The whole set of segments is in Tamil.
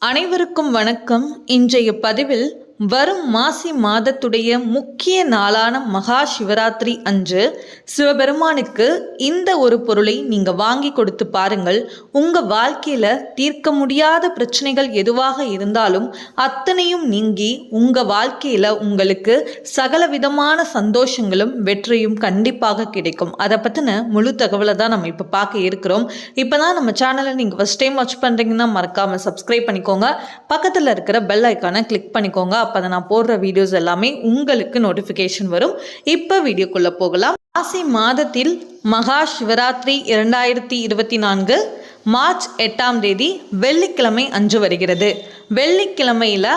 அனைவருக்கும் வணக்கம். இன்றைய பதிவில் வரும் மாசி மாதத்துடைய முக்கிய நாளான மகா சிவராத்திரி அன்று சிவபெருமானுக்கு இந்த ஒரு பொருளை நீங்கள் வாங்கி கொடுத்து பாருங்கள். உங்கள் வாழ்க்கையில் தீர்க்க முடியாத பிரச்சனைகள் எதுவாக இருந்தாலும் அத்தனையும் நீங்கி உங்கள் வாழ்க்கையில் உங்களுக்கு சகல விதமான சந்தோஷங்களும் வெற்றியும் கண்டிப்பாக கிடைக்கும். அதை பற்றின முழு தகவலை தான் நம்ம இப்போ பார்க்க இருக்கிறோம். இப்போ தான் நம்ம சேனலை நீங்கள் ஃபஸ்ட் டைம் வாட்ச் பண்ணுறீங்கன்னா மறக்காமல் சப்ஸ்கிரைப் பண்ணிக்கோங்க. பக்கத்தில் இருக்கிற பெல் ஐக்கானை கிளிக் பண்ணிக்கோங்க. அப்போ அதை நான் போடுற வீடியோஸ் எல்லாமே உங்களுக்கு நோட்டிஃபிகேஷன் வரும். இப்போ வீடியோக்குள்ளே போகலாம். மாசி மாதத்தில் மகா சிவராத்திரி 2024 மார்ச் 8ஆம் தேதி வெள்ளிக்கிழமை அன்று வருகிறது. வெள்ளிக்கிழமையில்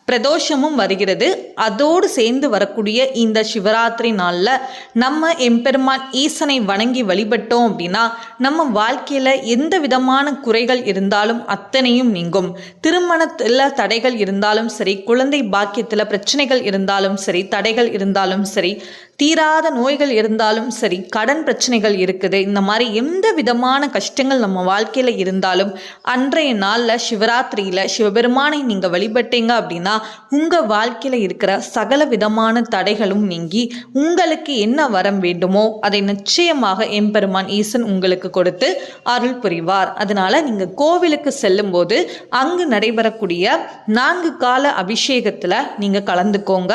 பிரதோஷமும் வருகிறது. அதோடு சேர்ந்து வரக்கூடிய இந்த சிவராத்திரி நாளில் நம்ம எம்பெருமான் ஈசனை வணங்கி வழிபட்டோம் அப்படின்னா நம்ம வாழ்க்கையில் எந்த விதமான குறைகள் இருந்தாலும் அத்தனையும் நீங்கும். திருமணத்தில் தடைகள் இருந்தாலும் சரி, குழந்தை பாக்கியத்தில் பிரச்சனைகள் இருந்தாலும் சரி, தடைகள் இருந்தாலும் சரி, தீராத நோய்கள் இருந்தாலும் சரி, கடன் பிரச்சனைகள் இருக்குது, இந்த மாதிரி எந்த விதமான கஷ்டங்கள் நம்ம வாழ்க்கையில் இருந்தாலும் அன்றைய நாளில் சிவராத்திரியில் சிவபெருமானை நீங்கள் வழிபட்டீங்க அப்படின்னா உங்கள் வாழ்க்கையில் இருக்கிற சகல விதமான தடைகளும் நீங்கி உங்களுக்கு என்ன வரம் வேண்டுமோ அதை நிச்சயமாக எம்பெருமான் ஈசன் உங்களுக்கு கொடுத்து அருள் புரிவார். அதனால் நீங்கள் கோவிலுக்கு செல்லும்போது அங்கு நடைபெறக்கூடிய 4 கால அபிஷேகத்தில் நீங்கள் கலந்துக்கோங்க.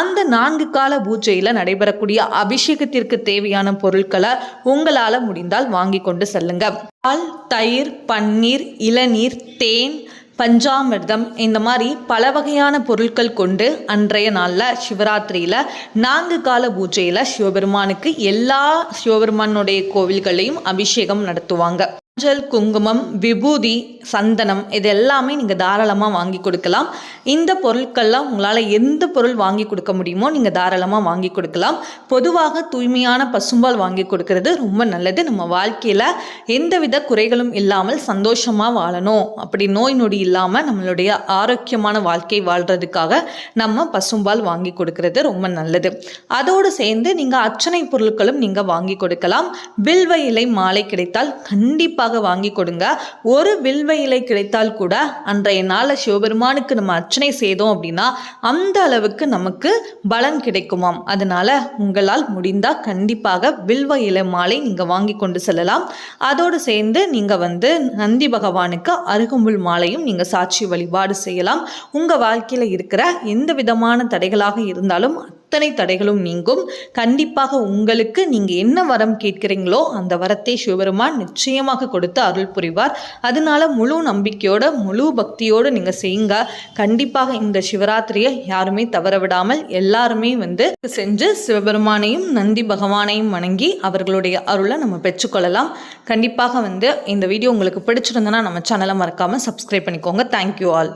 அந்த 4 கால பூஜையில் நடைபெறக்கூடிய அபிஷேகத்திற்கு தேவையான பொருட்களை உங்களால் முடிந்தால் வாங்கி கொண்டு செல்லுங்க. பால், தயிர், பன்னீர், இளநீர், தேன், பஞ்சாமிர்தம், இந்த மாதிரி பல வகையான பொருட்கள் கொண்டு அன்றைய நாளில் சிவராத்திரியில் 4 கால பூஜையில் சிவபெருமானுக்கு எல்லா சிவபெருமானுடைய கோவில்களையும் அபிஷேகம் நடத்துவாங்க. மஞ்சள், குங்குமம், விபூதி, சந்தனம், இது எல்லாமே நீங்கள் தாராளமாக வாங்கி கொடுக்கலாம். இந்த பொருட்கள்லாம் உங்களால் எந்த பொருள் வாங்கி கொடுக்க முடியுமோ நீங்கள் தாராளமாக வாங்கி கொடுக்கலாம். பொதுவாக தூய்மையான பசும்பால் வாங்கி கொடுக்கறது ரொம்ப நல்லது. நம்ம வாழ்க்கையில் எந்தவித குறைகளும் இல்லாமல் சந்தோஷமாக வாழணும், அப்படி நோய் நொடி இல்லாமல் நம்மளுடைய ஆரோக்கியமான வாழ்க்கை வாழ்கிறதுக்காக நம்ம பசும்பால் வாங்கி கொடுக்கறது ரொம்ப நல்லது. அதோடு சேர்ந்து நீங்கள் அர்ச்சனை பொருட்களும் நீங்கள் வாங்கி கொடுக்கலாம். வில்வ இலை மாலை கிடைத்தால் கண்டிப்பாக வாங்கி கொடுங்க. ஒரு வில்வ இலை கிடைத்தால் கூட அன்றைய நாளில் சிவபெருமானுக்கு நம்ம அர்ச்சனை செய்தோம் அப்படின்னா அந்த அளவுக்கு நமக்கு பலன் கிடைக்குமாம். அதனால உங்களால் முடிந்தால் கண்டிப்பாக வில்வ இலை மாலை நீங்கள் வாங்கி கொண்டு செல்லலாம். அதோடு சேர்ந்து நீங்கள் நந்தி பகவானுக்கு அருகம்புல் மாலையும் நீங்கள் சாட்சி வழிபாடு செய்யலாம். உங்கள் வாழ்க்கையில் இருக்கிற எந்த விதமான தடைகளாக இருந்தாலும் அத்தனை தடைகளும் நீங்கும். கண்டிப்பாக உங்களுக்கு நீங்கள் என்ன வரம் கேட்கிறீங்களோ அந்த வரத்தை சிவபெருமான் நிச்சயமாக கொடுத்து அருள் புரிவார். அதனால முழு நம்பிக்கையோட முழு பக்தியோடு நீங்கள் செய்யுங்க. கண்டிப்பாக இந்த சிவராத்திரியை யாருமே தவற விடாமல் எல்லாருமே செஞ்சு சிவபெருமானையும் நந்தி பகவானையும் வணங்கி அவர்களுடைய அருளை நம்ம பெற்றுக்கொள்ளலாம். கண்டிப்பாக இந்த வீடியோ உங்களுக்கு பிடிச்சிருந்தனா நம்ம சேனலை மறக்காமல் சப்ஸ்கிரைப் பண்ணிக்கோங்க. Thank you all.